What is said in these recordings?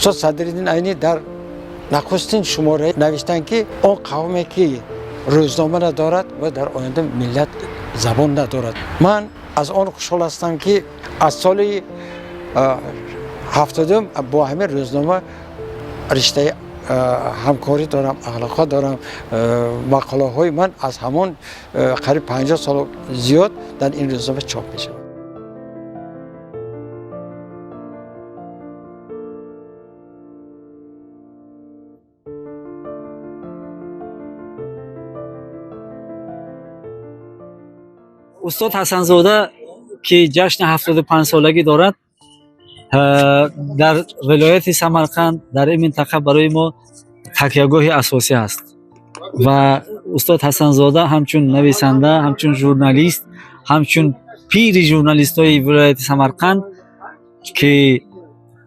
استاد صدرالدین عینی در نخستین شماره نوشتن که اون قومی که روزنامه ندارد و در آینده ملت زبان ندارد. من از آن خوشحال هستم که از سال 70 با همین روزنامه رشته همکاری دارم، اخلاقات دارم. مقاله های من از همون قریب 50 سال زیاد در این روزنامه چاپ میشه. استاد حسن‌زاده که جشن 75 سالگی دارد در ولایت سمرقند در این منطقه برای ما تکیهگاه اساسی است و استاد حسن‌زاده همچون نویسنده، همچون ژورنالیست، همچون پیر ژورنالیست های ولایت سمرقند که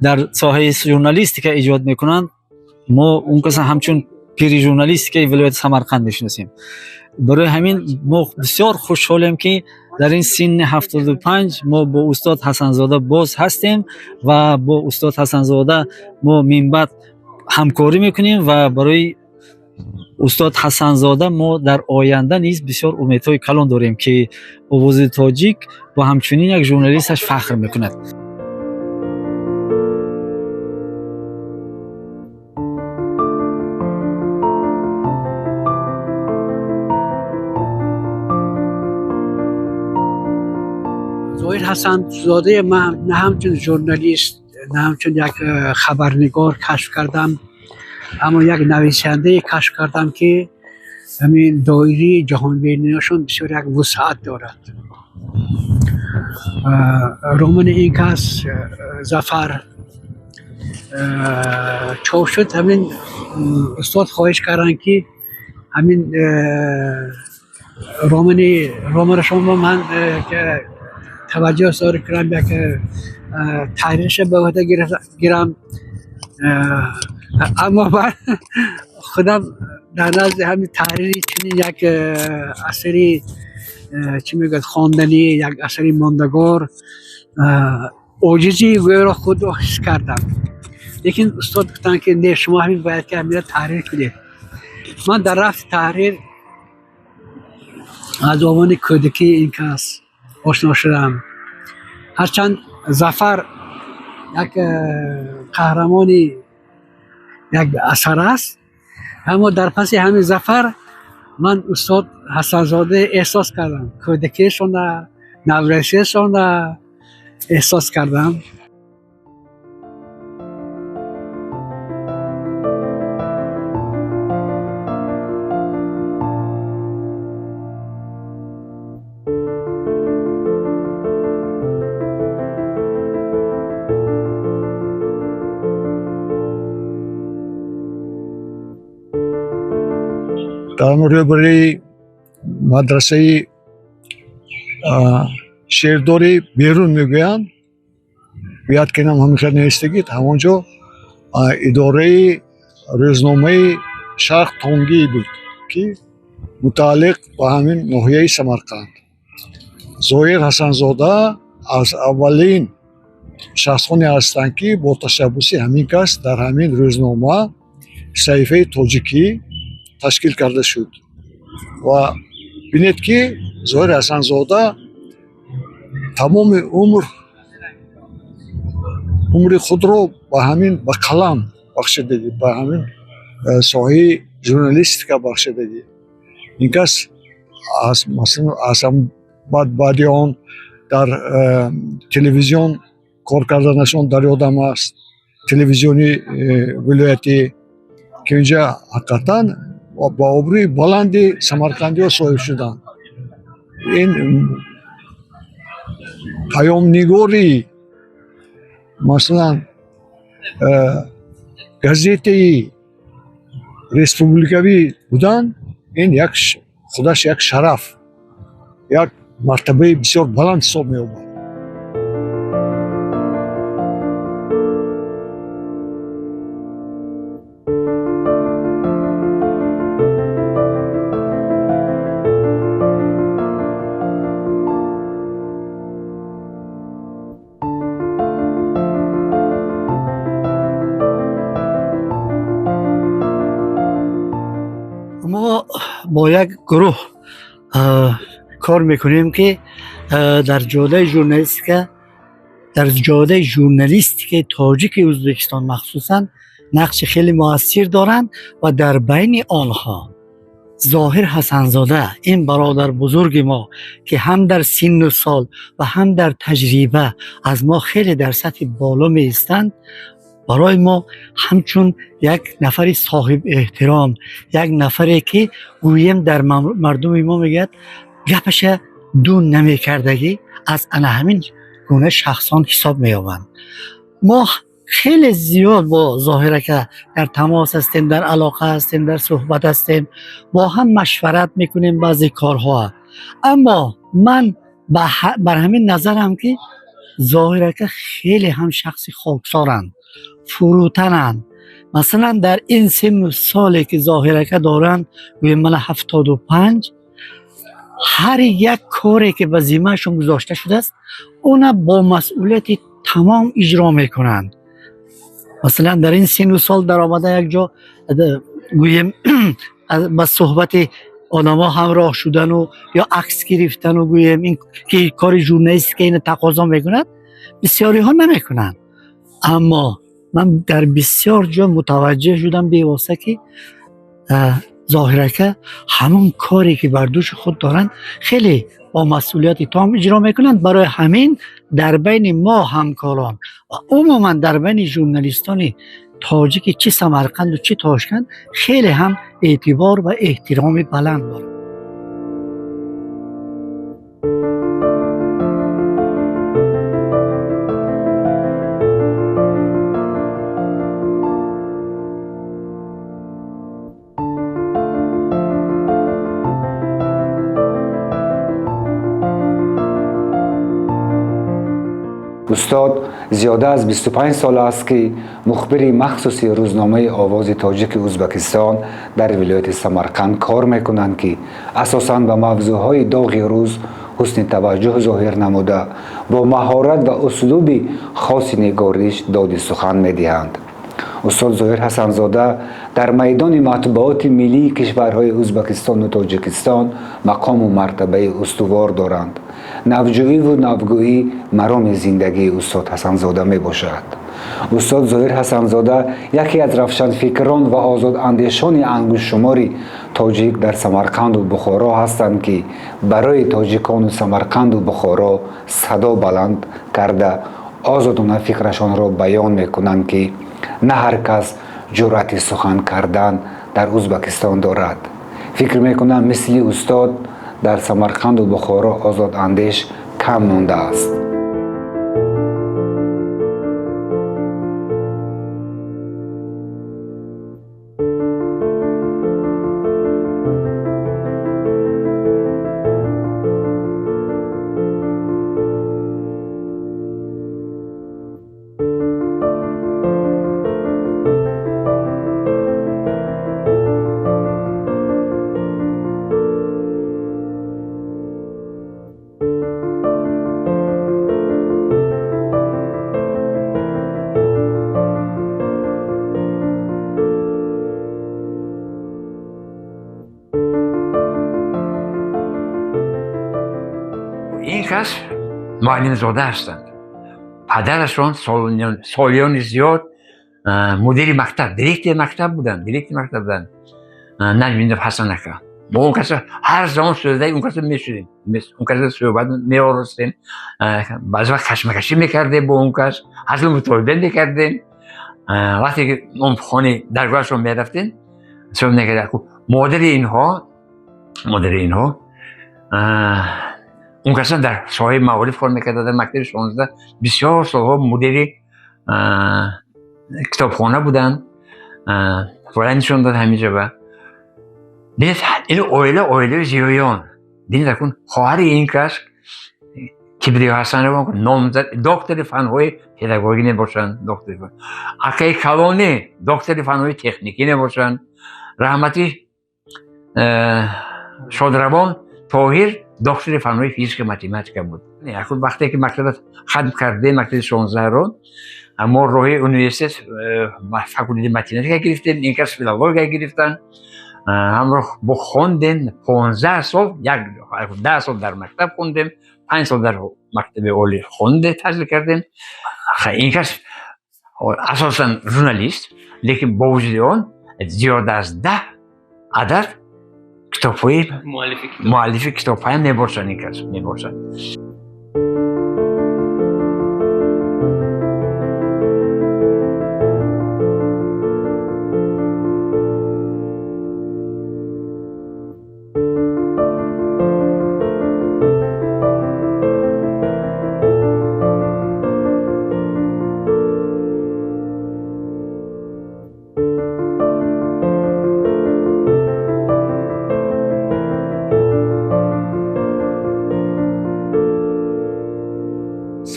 در ساحه ژورنالیستی که ایجاد میکنند، ما اون کسا همچون پیر ژورنالیستی که ولایت سمرقند میشناسیم. برای همین ما بسیار خوشحالیم که در این سن 75 ما با استاد حسن‌زاده باز هستیم و با استاد حسن‌زاده ما من بعد همکاری میکنیم و برای استاد حسن‌زاده ما در آینده نیز بسیار امیدهای کلان داریم که آواز تاجیک و همچنین یک ژورنالیستش فخر میکند. زهیر حسن‌زاده من نه همچون ژورنالیست، نه همچون یک خبرنگار کشف کردم، اما یک نویسنده کشف کردم که همین دایره جهانبینیشون بسیار یک وسعت دارد. رمان این کس ظفر چاپ شد. همین استاد خواهش کردن که همین رمان شما من که توجه سار کنم یک تحریرش به عهده گیرم، اما من خودم در نزد همین تحریری چنین یک اثری چی میگه خواندنی، یک اثری ماندگار، عاجزی را خود را حس کردم. لیکن استاد گفتن که نه، شما همین باید که همین تحریر کنید. من در رفت تحریر از عنوان کودکی این کس آشنا شدم. هرچند ظفر یک قهرمانی یک اثر است، اما در پس همین ظفر من استاد حسن‌زاده احساس کردم، کودکیشون نوریشیشون احساس کردم. در روبروی مدرسه شیرداری بیرون میگویند، بیاد کنم همیشه نیستگید، همونجا اداره روزنامه شرق تانگی بود که متعلق به همین ناحیه سمرقند. زهیر حسن‌زاده از اولین شخصانی هستند که با تشبوس همین کس در همین روزنامه صحیفه تاجیکی تشکیل کرده شد و بینید که زهیر حسن‌زاده تمام عمر خود را به همین به قلم بخشیدگی، به همین ساحه ژورنالیستیک بخشیدگی. این کس از بعد آن در تلویزیون کار کردنشان در یادم است، تلویزیونی ولایتی که اینجا حقیقتاً با ابروی بلند سمرقندی ها صاحب شدند. این پیام نگاری مثلا گازیتی ریسپوبلیکوی بودن، این خودش یک شرف، یک مرتبه بسیار بلند حساب می آمد. با یک گروه کار میکنیم که در جاده ژورنالیستیک تاجیک ازبکستان مخصوصا نقش خیلی موثر دارند و در بین آنها ظاهر حسنزاده این برادر بزرگ ما که هم در سن و سال و هم در تجربه از ما خیلی در سطح بالا می ایستند، برای ما همچون یک نفر صاحب احترام، یک نفری که گویم در مردم ما میگد گپش دون نمی کردگی، از انا همین گونه شخصان حساب می آوند. ما خیلی زیاد با ظاهره که در تماس هستیم، در علاقه هستیم، در صحبت هستیم، با هم مشورت میکنیم بعضی کارها. اما من بر همین نظرم که ظاهره که خیلی هم شخصی خاکسارند، فروتنند. مثلا در این سن و سالی که ظاهره که دارند، من 75، هر یک کاری که به ذمه‌شون گذاشته شده است اون با مسئولیت تمام اجرا میکنند. مثلا در این سن و سال در آمده یک جا گویم با صحبت آدما همراه شدن و یا عکس گرفتن و گویم این که کار ژورنالیست که این تقاضا میکند، بسیاری ها نمیکنند. اما من در بسیار جا متوجه شدم به واسه که ظاهره که همون کاری که بر دوش خود دارن خیلی با مسئولیت تام اجرا میکنند. برای همین در بین ما همکاران و عموما در بین ژورنالیستان تاجیک چه سمرقند و چه تاشکند خیلی هم اعتبار و احترام بلند دارند. استاد زیاده از 25 سال است که مخبر مخصوصی روزنامه آواز تاجیک ازبکستان در ولایت سمرقند کار میکنند که اساساً به موضوعهای داغ روز حسن توجه ظاهر نموده با مهارت و اسلوب خاص نگارش داد سخن میدهند. استاد ظاهر حسنزاده در میدان مطبوعات ملی کشورهای ازبکستان و تاجیکستان مقام و مرتبه استوار دارند. نوجویی و نوگویی مرام زندگی استاد حسنزاده می باشد. استاد ظاهر حسنزاده یکی از روشنفکران و آزاد اندیشان انگشت شماری تاجیک در سمرقند و بخارا هستند که برای تاجیکان و سمرقند و بخارا صدا بلند کرده آزادانه فکرشان را بیان میکنند که نه هر کس جرأت سخن کردن در ازبکستان دارد. فکر میکنم مثل استاد در سمرقند و بخارا آزاد اندیش کم مانده است. این کس معلم زاده هستند. پدرشان سالیان زیاد مدیر مکتب، دیرکتر مکتب بودند. نجم حسن اکا. با اون کس هر زمان صحبت اون کس میشدیم. اون کس صحبت میآورستیم. بعضی وقت کشمکشی میکردیم با اون کس. حاصل مطالبه میکردیم. وقتی که اون خانه درگاهشون میرفتیم صحبت میکردیم. مادر اینها اون کسان در ساحه معارف کار میکرده در مکتب 16 بسیار سالها مدیر کتابخانه بودن. فرندشون داد همینجا با دید این اویله زیویان دید کن خواهر این کس کبریو حسن رو نامزد دکتر فنهای پداگوژی نباشند، اکای کلانی دکتر فنهای تکنیکی نباشند، رحمتی شادروان طاهر دکتر فنهای فیزیک ماتماتیک بود. وقتی که مکتب ختم کرده مکتب 16 رو ما روی اونیورسیت فاکولته ماتماتیک گرفتیم، این کس فیلولوژی گرفتن. همراه با خوندن 15 سال 10 سال در مکتب خوندیم 5 سال در مکتب عالی خونده تحصیل کردیم این کس اساسا ژورنالیست لیکن با وجود آن زیاد از 10 عدد کتاب‌های مؤلف کتاب‌های می‌باشد این کس می‌باشد.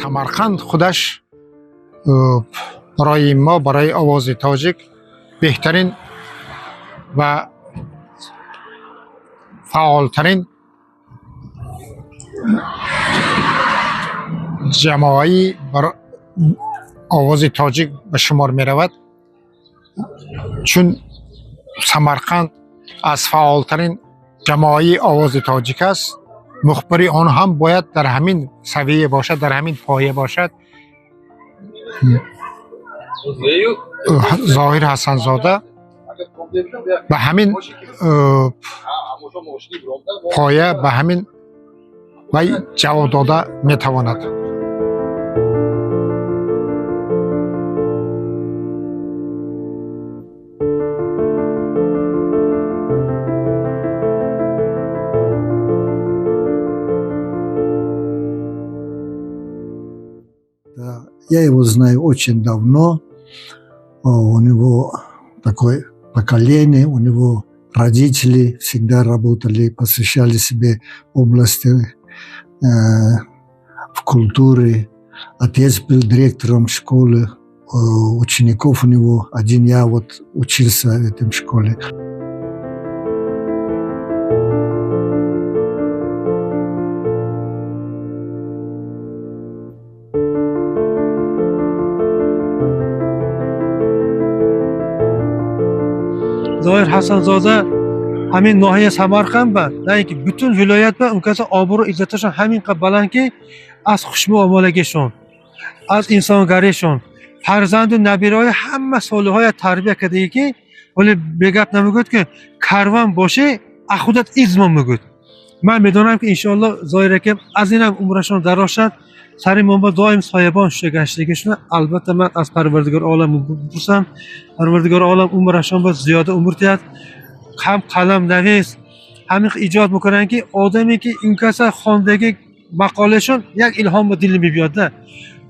самарқанд худаш барои мо барои овози тоҷик беҳтарин ва фаъолтарин ҷамоаи овози тоҷик ба шумор меравад, чун самарқанд аз фаъолтарин ҷамоаи овози тоҷик аст. مخبری آن هم باید در همین سویه باشد، در همین پایه باشد. ظاهر حسن زاده به همین پایه به همین وی جواب داده میتواند. Я его знаю очень давно. У него такое поколение, у него родители всегда работали, посвящали себе области в культуре. Отец был директором школы, учеников у него один я вот учился в этой школе. Zoir Hasanzoda همین ناحیه سمرقند بود، نه اینکه bütün viloyat و اون کسا آبرو عزتشون همین قدر بلند که از خشم و آمالگیشون، از انسانگریشون، فرزند و نبیرهای همه سالهای تربیت کرده که ولی بگپ نمیگود که کاروان باشه خودت ایزمان میگود. من میدونم که انشالله ظاهره که از اینم عمرشون دراز شد، سر ما دائم صاحبان شگشتگیشون. البته من از پروردگار عالم میپرسم پروردگار عالم عمرشون با زیاده عمر دهد. هم قلم نویس همین ایجاد میکنن که آدمی که این کسا خواندگی مقالهشون یک الهام به دل میبیاده.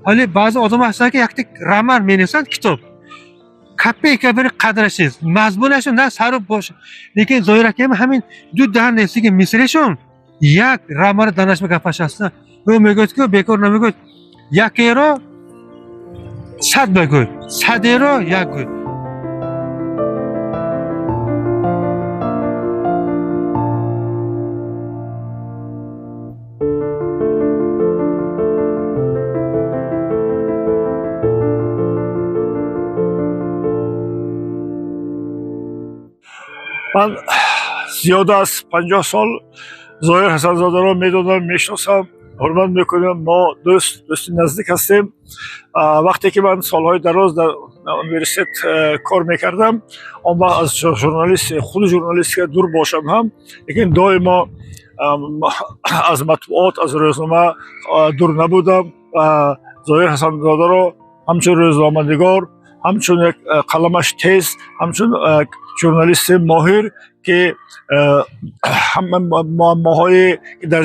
حالا بعضی آدم هستن که یک رمر مینویسن کتاب کپی که بری قدرشیز مضمونشون نه سر باشه، لیکن ظاهره که همین دو دهن نیستی که مثلشون یک رمر دانش میگفش هستن و میگوید که بیکار نمیگوید یکی را 100 بگوید 100 را یک گوید. من زیاد از 50 سال ظاهر حسن‌زاده را میدونم، میشناسم، حرمت میکنم. ما دوستی نزدیک هستیم. وقتی که من سالهای دراز در یونیورسیته کار میکردم، اون وقت از خود ژورنالیست که دور باشم هم، لیکن دائما از مطبوعات از روزنامه دور نبودم. ظاهر حسن‌زاده را همچون روزنامه‌نگار، همچون یک قلمش تیز، همچون ژورنالیست ماهر که همه معماهای که در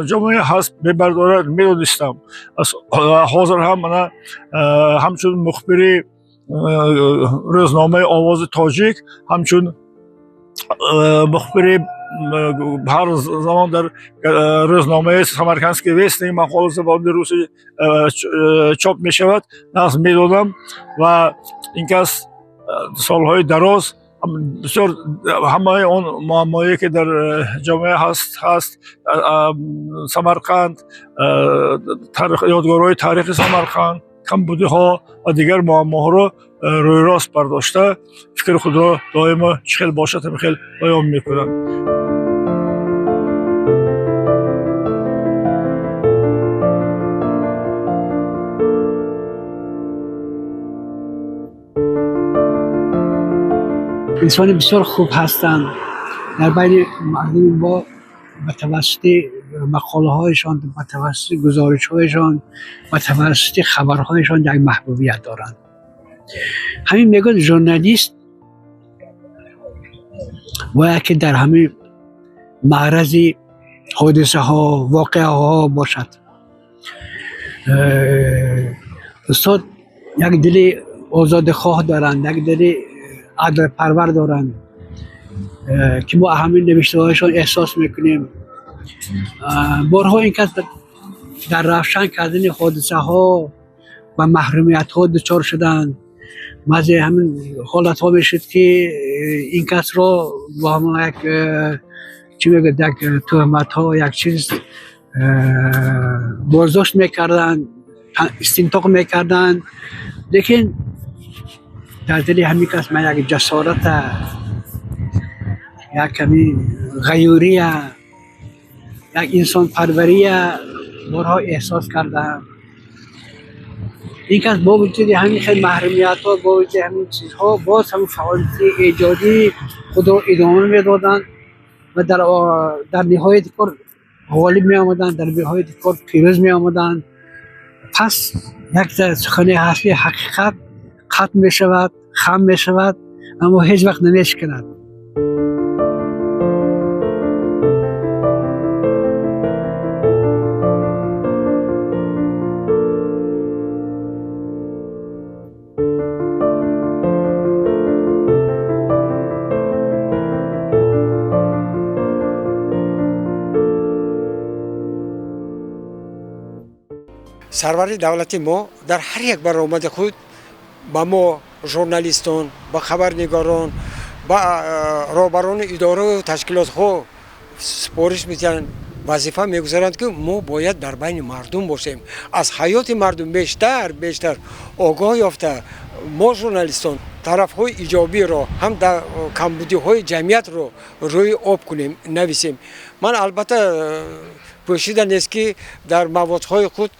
جامعه هست ببردارد میدونستم. حاضر هم من همچون مخبر روزنامه آواز تاجیک، همچون مخبر هر زمان در روزنامه سمرقندسکی وست مقاله زبان روسی چاپ می شود نقص می دادم و این کس سالهای دراز بسیار همه اون معمایی که در جامعه هست سمرقند، یادگارهای تاریخ سمرقند، کمبودی ها و دیگر معماها را روی راست برداشته. فکر خود را دائما چه خیلی باشد هم خیلی بیان میکنند. انسان بسیار خوب هستند. در بین مردم ما به توسط مقاله هایشان، به توسط گزارش هایشان، به توسط خبرهایشان یک محبوبیت دارند. همین میگن ژورنالیست باید که در همین معرض حادثه ها، واقعه ها باشد. استاد یک دل آزاد خواه دارند، یک دل عدل پرور دارند که ما همین نوشته هایشان احساس میکنیم. بارها این کس در روشن کردن حادثه ها و محرومیت ها دچار شدند. مزه همین حالت ها میشد که این کس را با هم یک چی میگه یک تهمت ها یک چیز بازداشت میکردن، استنتاق میکردن. لیکن در دل همین کس من یک جسارت، یک کمی غیوری، یک انسان پروری بارها احساس کردم. این کس با وجود همین خیلی محرومیت ها، با وجود همین چیزها، باز هم فعالیت ایجادی خود را ادامه میدادند و در نهایت کار غالب می آمدند، در نهایت کار پیروز می آمدند. پس یک سخنی هستی حقیقت ختم می شود، خم می شود، اما هیچ وقت نمیشکند. سروری دولتی ما در هر یک برآمد خود با ما ژورنالیستان، با خبرنگاران، با رهبران اداره و تشکیلات ها سپارش میدن، وظیفه میگذارند که ما باید در بین مردم باشیم، از حیات مردم بیشتر آگاه یافته ما ژورنالیستان طرف های ایجابی را هم در کمبودی های جمعیت رو روی آب کنیم، نویسیم. من البته پوشیده نیست که در موادهای خود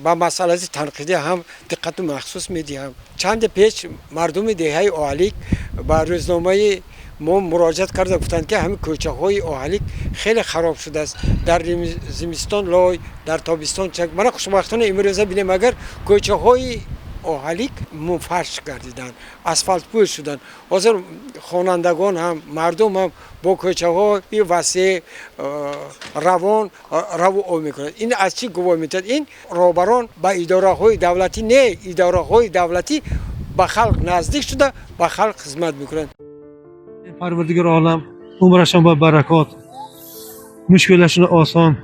با مسئله تنقیدی هم دقت مخصوص میدیم. چند پیش مردم دهه اولیک با روزنامه ما مراجعت کرده، گفتند که همین کوچه های اولیک خیلی خراب شده است، در زمستان لای، در تابستان چک. من خوشبختانه امروزه بینیم اگر کوچه های اولیک منفرش گردیدن، اسفالت پوش شدن. حاضر خوانندگان هم مردم هم با کوچه های وسیع روان رو میکنند. این از چی گواه میدهد؟ این رهبران با اداره های دولتی نه، اداره های دولتی به خلق نزدیک شده، به خلق خدمت میکنند. پروردگار عالم عمرشان با برکات، مشکلشون آسان،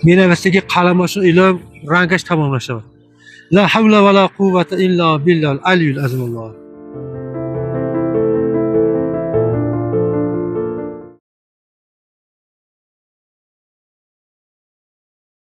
مینوسته که قلمشون الی رنگش تمام نشود. لا حول ولا قوة الا بالله العلی العظیم الله.